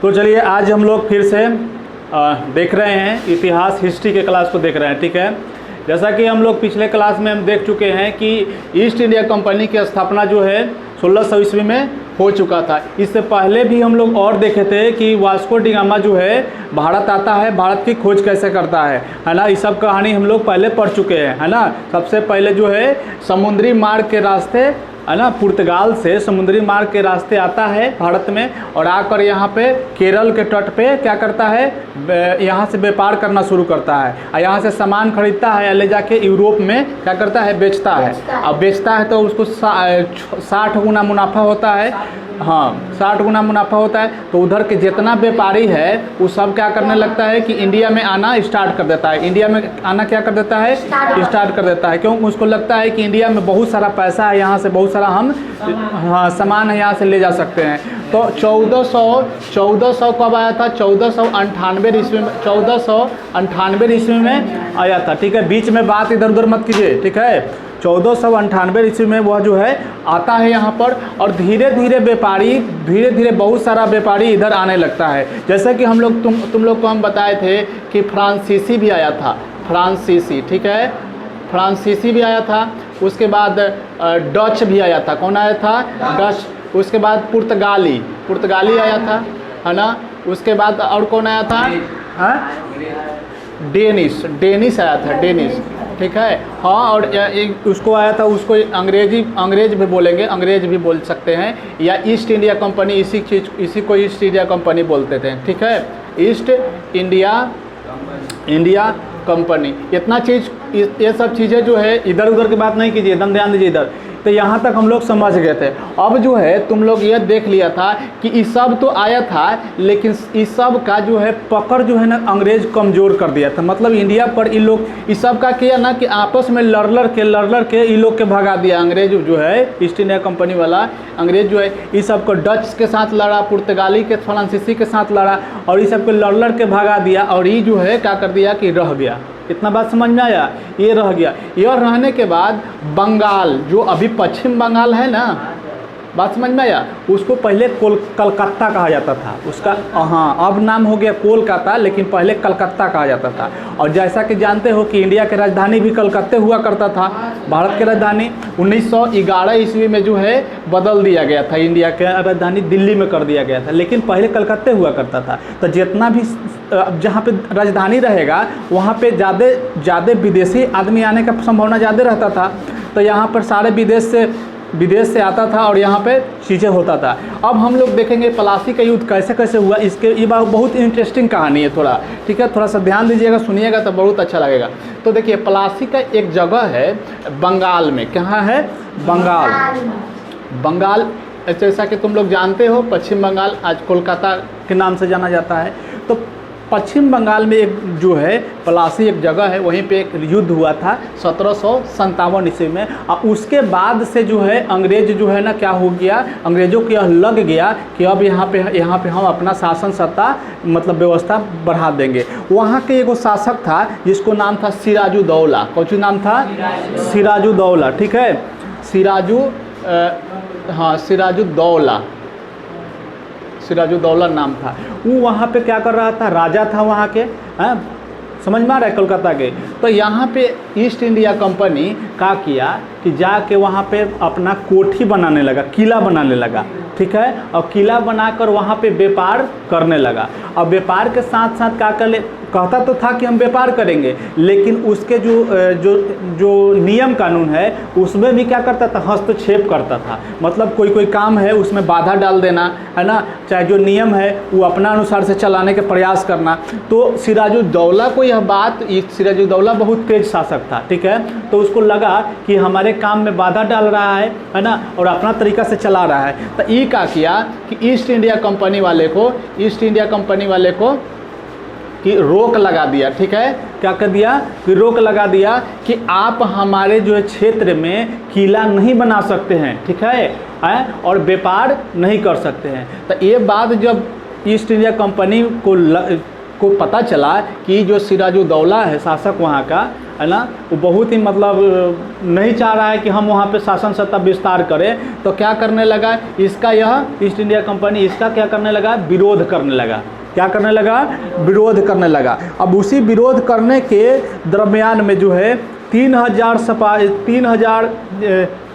तो चलिए आज हम लोग फिर से देख रहे हैं इतिहास हिस्ट्री के क्लास को देख रहे हैं। ठीक है, जैसा कि हम लोग पिछले क्लास में हम देख चुके हैं कि ईस्ट इंडिया कंपनी की स्थापना जो है 1600 ईस्वी में हो चुका था। इससे पहले भी हम लोग और देखे थे कि वास्को डी गामा जो है भारत आता है, भारत की खोज कैसे करता है ना। ये सब कहानी हम लोग पहले पढ़ चुके हैं, है ना। सबसे पहले जो है समुद्री मार्ग के रास्ते, है ना, पुर्तगाल से समुद्री मार्ग के रास्ते आता है भारत में और आकर यहाँ पे केरल के तट पे क्या करता है, यहाँ से व्यापार करना शुरू करता है और यहाँ से सामान खरीदता है, ले जाके यूरोप में क्या करता है, बेचता है। अब बेचता है तो उसको 60 गुना मुनाफा होता है। हाँ, 60 गुना मुनाफा होता है। तो उधर के जितना व्यापारी है वो सब क्या करने लगता है कि इंडिया में आना स्टार्ट कर देता है। इंडिया में आना क्या कर देता है, स्टार्ट कर देता है। क्योंकि उसको लगता है कि इंडिया में बहुत सारा पैसा है, यहाँ से बहुत सारा हम सामान है यहाँ से ले जा सकते हैं। तो 1400 कब आया था, 1498 ईस्वी में, 1498 ईस्वी में आया था। ठीक है, बीच में बात इधर उधर मत कीजिए। ठीक है, 1498 ईस्वी में वह जो है आता है यहाँ पर और धीरे धीरे बहुत सारा व्यापारी इधर आने लगता है। जैसे कि हम लोग तुम लोग को हम बताए थे कि फ्रांसीसी भी आया था, फ्रांसीसी। ठीक है, फ्रांसीसी भी आया था। उसके बाद डच भी आया था। कौन आया था, डच। उसके बाद पुर्तगाली आया था, है ना। उसके बाद और कौन आया था, डेनिश आया था, डेनिश। ठीक है, हाँ। और उसको आया था, उसको अंग्रेज भी बोलेंगे, अंग्रेज भी बोल सकते हैं, या ईस्ट इंडिया कंपनी, इसी को ईस्ट इंडिया कंपनी बोलते थे। ठीक है, ईस्ट इंडिया कंपनी। इतना चीज़, ये सब चीज़ें जो है इधर उधर की बात नहीं कीजिए, एकदम ध्यान दीजिए इधर। तो यहाँ तक हम लोग समझ गए थे। अब जो है तुम लोग ये देख लिया था कि ये सब तो आया था, लेकिन इस सब का जो है पकड़ जो है ना अंग्रेज कमज़ोर कर दिया था। मतलब इंडिया पर इन लोग इस सब का किया ना कि आपस में लड़ के इन लोग के भगा दिया। अंग्रेज जो है ईस्ट इंडिया कंपनी वाला अंग्रेज जो है इस सब को डच के साथ लड़ा, पुर्तगाली के, फ्रांसीसी के साथ लड़ा और इस सब को लड़ के भगा दिया। और ये जो है क्या कर दिया कि रह गया। इतना बात समझ में आया, ये रह गया। यह रहने के बाद बंगाल, जो अभी पश्चिम बंगाल है ना, बात समझ में आया, उसको पहले कलकत्ता कहा जाता था। उसका हाँ अब नाम हो गया कोलकाता, लेकिन पहले कलकत्ता कहा जाता था। और जैसा कि जानते हो कि इंडिया की राजधानी भी कलकत्ते हुआ करता था। भारत की राजधानी 1911 ईस्वी में जो है बदल दिया गया था, इंडिया की राजधानी दिल्ली में कर दिया गया था, लेकिन पहले कलकत्ते हुआ करता था। तो जितना भी जहाँ पे राजधानी रहेगा वहाँ पे ज़्यादा विदेशी आदमी आने का संभावना ज़्यादा रहता था। तो यहाँ पर सारे विदेश से आता था और यहाँ पे चीज़ें होता था। अब हम लोग देखेंगे प्लासी का युद्ध कैसे कैसे हुआ। ये बहुत इंटरेस्टिंग कहानी है थोड़ा। ठीक है, थोड़ा सा ध्यान दीजिएगा, सुनिएगा तो बहुत अच्छा लगेगा। तो देखिए, प्लासी का एक जगह है बंगाल में। कहाँ है, बंगाल। जैसा कि तुम लोग जानते हो पश्चिम बंगाल आज कोलकाता के नाम से जाना जाता है। तो पश्चिम बंगाल में एक जो है प्लासी एक जगह है, वहीं पे एक युद्ध हुआ था 1757 ईस्वी में। और उसके बाद से जो है अंग्रेज जो है ना क्या हो गया, अंग्रेज़ों को यह लग गया कि अब यहाँ पे हम अपना शासन सत्ता मतलब व्यवस्था बढ़ा देंगे। वहाँ के एगो शासक था जिसको नाम था सिराजुद्दौला। कौन नाम था, सिराजुद्दौला। ठीक है, सिराजुद्दौला नाम था। वो वहाँ पे क्या कर रहा था, राजा था वहाँ के, समझ में आ रहा है, कोलकाता के। तो यहाँ पे ईस्ट इंडिया कंपनी का किया कि जाके वहाँ पे अपना कोठी बनाने लगा, किला बनाने लगा। ठीक है, और किला बनाकर वहाँ पे व्यापार करने लगा। अब व्यापार के साथ साथ क्या कहता तो था कि हम व्यापार करेंगे, लेकिन उसके जो नियम कानून है उसमें भी क्या करता था, हस्तक्षेप करता था। मतलब कोई काम है उसमें बाधा डाल देना, है ना, चाहे जो नियम है वो अपना अनुसार से चलाने के प्रयास करना। तो सिराजुद्दौला को यह बात, सिराजुद्दौला बहुत तेज शासक था। ठीक है, तो उसको लगा कि हमारे काम में बाधा डाल रहा है ना, और अपना तरीका से चला रहा है। तो ये क्या किया कि ईस्ट इंडिया कंपनी वाले को कि रोक लगा दिया। ठीक है, क्या कर दिया कि रोक लगा दिया कि आप हमारे जो है क्षेत्र में किला नहीं बना सकते हैं। ठीक है, और व्यापार नहीं कर सकते हैं। तो ये बात जब ईस्ट इंडिया कंपनी को को पता चला कि जो सिराजुद्दौला है शासक वहाँ का, है ना, वो बहुत ही मतलब नहीं चाह रहा है कि हम वहाँ पे शासन सत्ता विस्तार करें, तो क्या करने लगा, इसका यह ईस्ट इंडिया कंपनी इसका क्या करने लगा, विरोध करने लगा। क्या करने लगा, विरोध करने लगा। अब उसी विरोध करने के दरमियान में जो है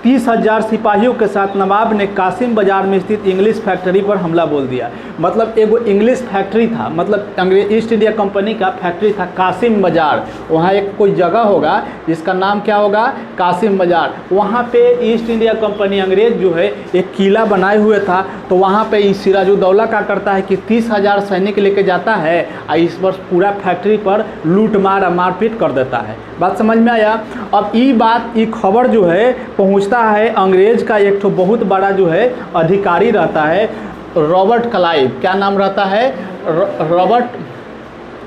30,000 सिपाहियों के साथ नवाब ने कासिम बाज़ार में स्थित इंग्लिश फैक्ट्री पर हमला बोल दिया। मतलब एक वो इंग्लिश फैक्ट्री था, मतलब अंग्रेज ईस्ट इंडिया कंपनी का फैक्ट्री था कासिम बाज़ार। वहाँ एक कोई जगह होगा जिसका नाम क्या होगा, कासिम बाज़ार। वहाँ पे ईस्ट इंडिया कंपनी अंग्रेज जो है एक किला बनाए हुए था। तो वहाँ पे सिराजुद्दौला क्या करता है कि 30,000 सैनिक लेके जाता है और इस वर्ष पूरा फैक्ट्री पर लूट मार मारपीट कर देता है। बात समझ में आया। अब ये खबर जो है पहुँचता है अंग्रेज का एक तो बहुत बड़ा जो है अधिकारी रहता है, रॉबर्ट क्लाइव। क्या नाम रहता है,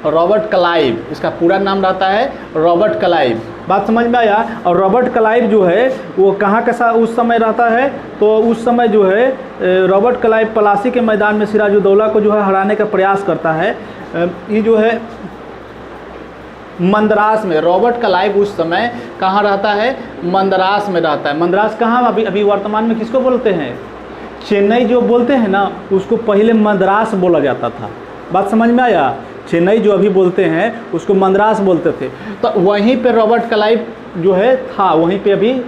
रॉबर्ट क्लाइव, इसका पूरा नाम रहता है रॉबर्ट क्लाइव। बात समझ में आया। और रॉबर्ट क्लाइव जो है वो कहाँ के साथ उस समय रहता है, तो उस समय जो है रॉबर्ट क्लाइव पलासी के मैदान में सिराजुद्दौला को जो है हराने का प्रयास करता है। ये जो है मद्रास में, रॉबर्ट क्लाइव उस समय कहाँ रहता है, मद्रास में रहता है। मद्रास कहाँ अभी वर्तमान में किसको बोलते हैं, चेन्नई जो बोलते हैं ना, उसको पहले मद्रास बोला जाता था। बात समझ में आया। चेन्नई जो अभी बोलते हैं उसको मद्रास बोलते थे। तो वहीं पे रॉबर्ट क्लाइव जो है था, वहीं पे अभी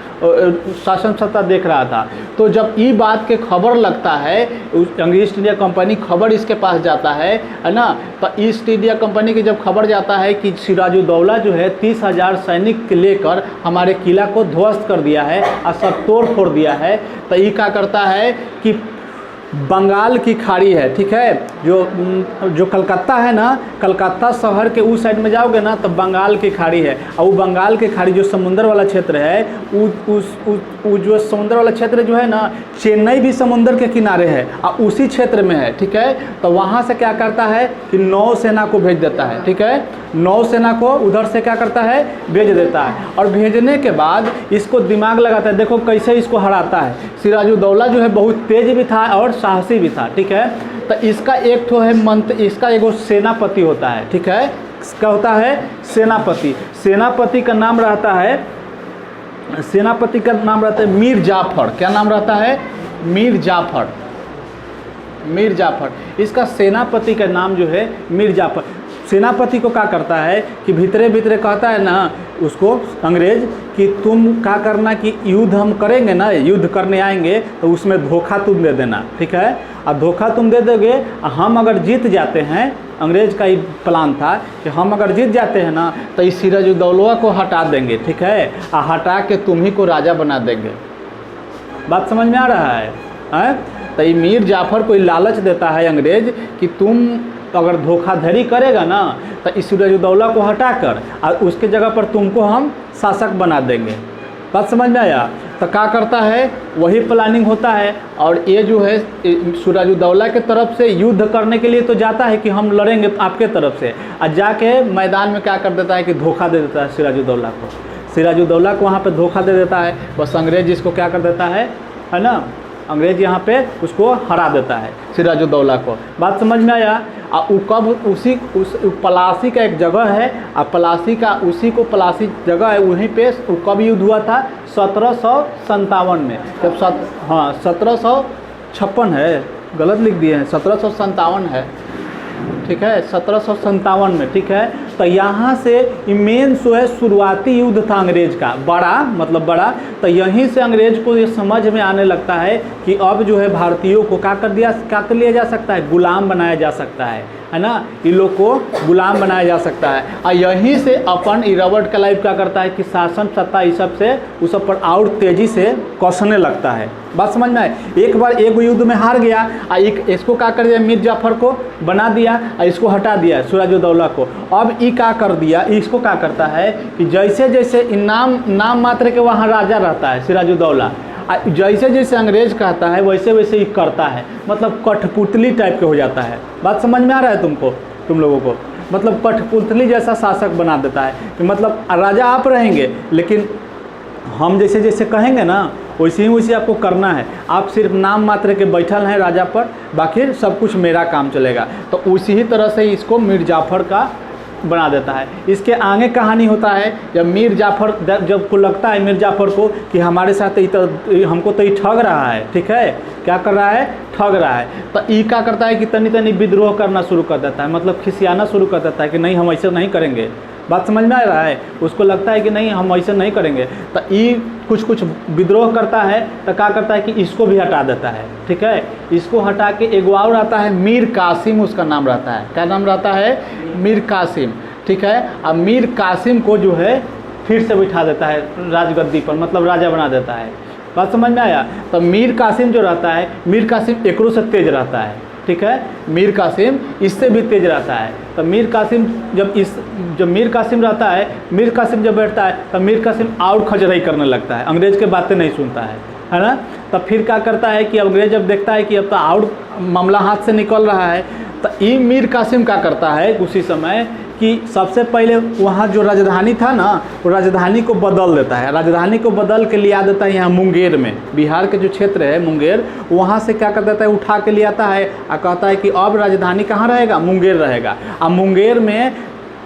शासन सत्ता देख रहा था। तो जब ये बात के खबर लगता है, ईस्ट इंडिया कंपनी खबर इसके पास जाता है ना, तो ईस्ट इंडिया कंपनी की जब खबर जाता है कि सिराजुद्दौला जो है 30,000 सैनिक लेकर हमारे किला को ध्वस्त कर दिया है और सब तोड़ फोड़ दिया है, तो ये क्या करता है कि बंगाल की खाड़ी है, ठीक है, जो कलकत्ता है ना, कलकत्ता शहर के उस साइड में जाओगे ना तो बंगाल की खाड़ी है। और वो बंगाल की खाड़ी जो समुंदर वाला क्षेत्र है, वो जो समुंदर वाला क्षेत्र जो है ना, चेन्नई भी समुंदर के किनारे है और उसी क्षेत्र में है, ठीक है। तो वहाँ से क्या करता है कि नौसेना को भेज देता है, ठीक है, नौसेना को उधर से क्या करता है, भेज देता है। और भेजने के बाद इसको दिमाग लगाता है, देखो कैसे इसको हराता है। सिराजुद्दौला जो है बहुत तेज भी था और साहसी भी था, ठीक है। तो इसका एक तो है इसका एगो सेनापति होता है, ठीक है, इसका होता है सेनापति। सेनापति का नाम रहता है मीर जाफर। क्या नाम रहता है, मीर जाफर। इसका सेनापति का नाम जो है मीर जाफर। सेनापति को क्या करता है कि भीतरे भीतरे कहता है ना उसको अंग्रेज कि तुम क्या करना कि युद्ध हम करेंगे ना, युद्ध करने आएंगे तो उसमें धोखा तुम दे देना, ठीक है। और धोखा तुम दे दोगे, हम अगर जीत जाते हैं, अंग्रेज का ही प्लान था कि हम अगर जीत जाते हैं ना तो इस सिराजुद्दौला को हटा देंगे, ठीक है, और हटा के तुम ही को राजा बना देंगे। बात समझ में आ रहा है। तो ये मीर जाफर को लालच देता है अंग्रेज कि तुम अगर धोखाधड़ी करेगा ना तो इस सिराजुद्दौला को हटाकर और उसके जगह पर तुमको हम शासक बना देंगे। बात समझ में आया। तो क्या करता है, वही प्लानिंग होता है। और ये जो है सिराजुद्दौला के तरफ से युद्ध करने के लिए तो जाता है कि हम लड़ेंगे आपके तरफ से, और जाके मैदान में क्या कर देता है कि धोखा दे देता है सिराजुद्दौला को वहाँ पे धोखा दे देता है। बस अंग्रेज इसको क्या कर देता है ना, अंग्रेज यहाँ पे उसको हरा देता है सिराजुद्दौला को। बात समझ में आया। और कब उस पलासी का एक जगह है, और पलासी जगह है, वहीं पे कब युद्ध हुआ था, 1757 में। जब 1756 है, गलत लिख दिए हैं, 1757 है, ठीक है, 1757 में, ठीक है। तो यहाँ से मेन जो है शुरुआती युद्ध था अंग्रेज का, बड़ा। तो यहीं से अंग्रेज को ये समझ में आने लगता है कि अब जो है भारतीयों को क्या कर लिया जा सकता है, गुलाम बनाया जा सकता है ना, इन लोग को गुलाम बनाया जा सकता है। और यहीं से अपन रॉबर्ट क्लाइव क्या करता है कि शासन सत्ता इस सब से उस सब पर और तेज़ी से कसने लगता है। बात समझ में आए। एक बार एक युद्ध में हार गया और इसको क्या कर दिया, मीर जाफर को बना दिया और इसको हटा दिया सिराजुद्दौला को। अब ये क्या कर दिया, इसको क्या करता है कि जैसे जैसे नाम मात्र के वहाँ राजा रहता है सिराजुद्दौला, जैसे जैसे अंग्रेज कहता है वैसे वैसे ही करता है, मतलब कठपुतली टाइप के हो जाता है। बात समझ में आ रहा है तुम लोगों को, मतलब कठपुतली जैसा शासक बना देता है कि मतलब राजा आप रहेंगे लेकिन हम जैसे जैसे कहेंगे ना वैसे आपको करना है। आप सिर्फ नाम मात्र के बैठल हैं राजा पर, बाकी सब कुछ मेरा काम चलेगा। तो उसी ही तरह से इसको मीर जाफ़र का बना देता है। इसके आगे कहानी होता है, जब मीर जाफ़र जब को लगता है मीर जाफ़र को कि हमारे साथ हमको तो ये ठग रहा है, ठीक है, क्या कर रहा है, ठग रहा है, तो ये क्या करता है कि तनी तनी विद्रोह करना शुरू कर देता है, मतलब खिसियाना शुरू कर देता है कि नहीं हम ऐसे नहीं करेंगे। बात समझ में आ रहा है? उसको लगता है कि नहीं हम ऐसे नहीं करेंगे, तो ये कुछ विद्रोह करता है, तो क्या करता है कि इसको भी हटा देता है, ठीक है। इसको हटा के एक और आता है मीर कासिम, उसका नाम रहता है, क्या नाम रहता है, मीर कासिम, ठीक है। अब मीर कासिम को जो है फिर से बिठा देता है राजगद्दी पर, मतलब राजा बना देता है। बात समझ में आया? तो मीर कासिम जो रहता है, मीर कासिम एकरों से तेज रहता है, ठीक है, मीर कासिम इससे भी तेज रहता है। तो मीर कासिम जब मीर कासिम रहता है, मीर कासिम जब बैठता है तो मीर कासिम और खजराई करने लगता है, अंग्रेज़ के बातें नहीं सुनता है ना। तो फिर क्या करता है कि अंग्रेज़ जब देखता है कि अब तो और मामला हाथ से निकल रहा है, तो ये मीर कासिम क्या करता है उसी समय कि सबसे पहले वहाँ जो राजधानी था ना, वो राजधानी को बदल देता है, राजधानी को बदल के ले आ देता है यहाँ मुंगेर में, बिहार के जो क्षेत्र है मुंगेर, वहाँ से क्या कर देता है, उठा के ले आता है और कहता है कि अब राजधानी कहाँ रहेगा, मुंगेर रहेगा। अब मुंगेर में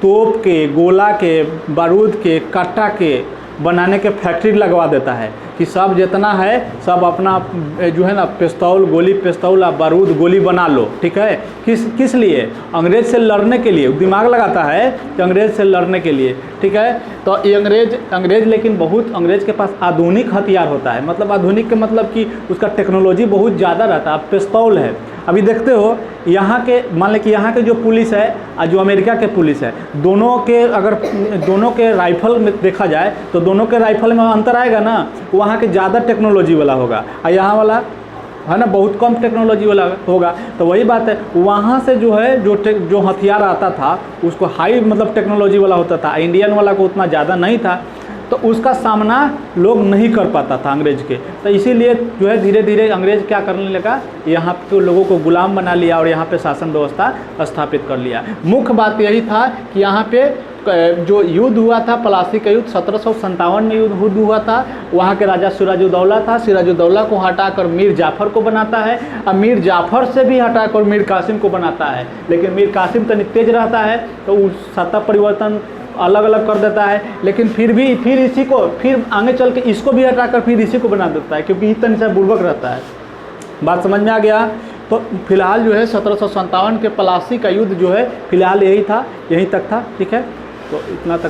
तोप के, गोला के, बारूद के, कट्टा के बनाने के फैक्ट्री लगवा देता है कि सब जितना है सब अपना जो है ना पिस्तौल, गोली पिस्तौल, बारूद, गोली बना लो, ठीक है। किस लिए? अंग्रेज़ से लड़ने के लिए, दिमाग लगाता है कि अंग्रेज़ से लड़ने के लिए, ठीक है। तो ये अंग्रेज़ लेकिन बहुत, अंग्रेज़ के पास आधुनिक हथियार होता है, मतलब आधुनिक के मतलब कि उसका टेक्नोलॉजी बहुत ज़्यादा रहता है। पिस्तौल है, अभी देखते हो यहाँ के, मान लें कि यहाँ के जो पुलिस है और जो अमेरिका के पुलिस है, दोनों के राइफल में देखा जाए तो दोनों के राइफल में अंतर आएगा ना, वहाँ के ज़्यादा टेक्नोलॉजी वाला होगा और यहाँ वाला है ना बहुत कम टेक्नोलॉजी वाला होगा। तो वही बात है, वहाँ से जो है जो हथियार आता था उसको हाई मतलब टेक्नोलॉजी वाला होता था, इंडियन वाला को उतना ज़्यादा नहीं था, तो उसका सामना लोग नहीं कर पाता था अंग्रेज़ के। तो इसीलिए जो है धीरे धीरे अंग्रेज़ क्या करने लगा, यहाँ के लोगों को गुलाम बना लिया और यहाँ पे शासन व्यवस्था स्थापित कर लिया। मुख्य बात यही था कि यहाँ पे जो युद्ध हुआ था, प्लासी का युद्ध 1757 में युद्ध हुआ था। वहाँ के राजा सिराजुद्दौला था, सिराजुद्दौला को हटाकर मीर जाफ़र को बनाता है और मीर जाफ़र से भी हटाकर मीर कासिम को बनाता है। लेकिन मीर कासिम तनिक तेज रहता है तो उस सत्ता परिवर्तन अलग अलग कर देता है, लेकिन फिर इसी को फिर आगे चल के इसको भी हटाकर फिर इसी को बना देता है, क्योंकि इतना सा बुर्बक रहता है। बात समझ में आ गया? तो फिलहाल जो है 1757 के प्लासी का युद्ध जो है फिलहाल यही तक था, ठीक है। तो इतना तक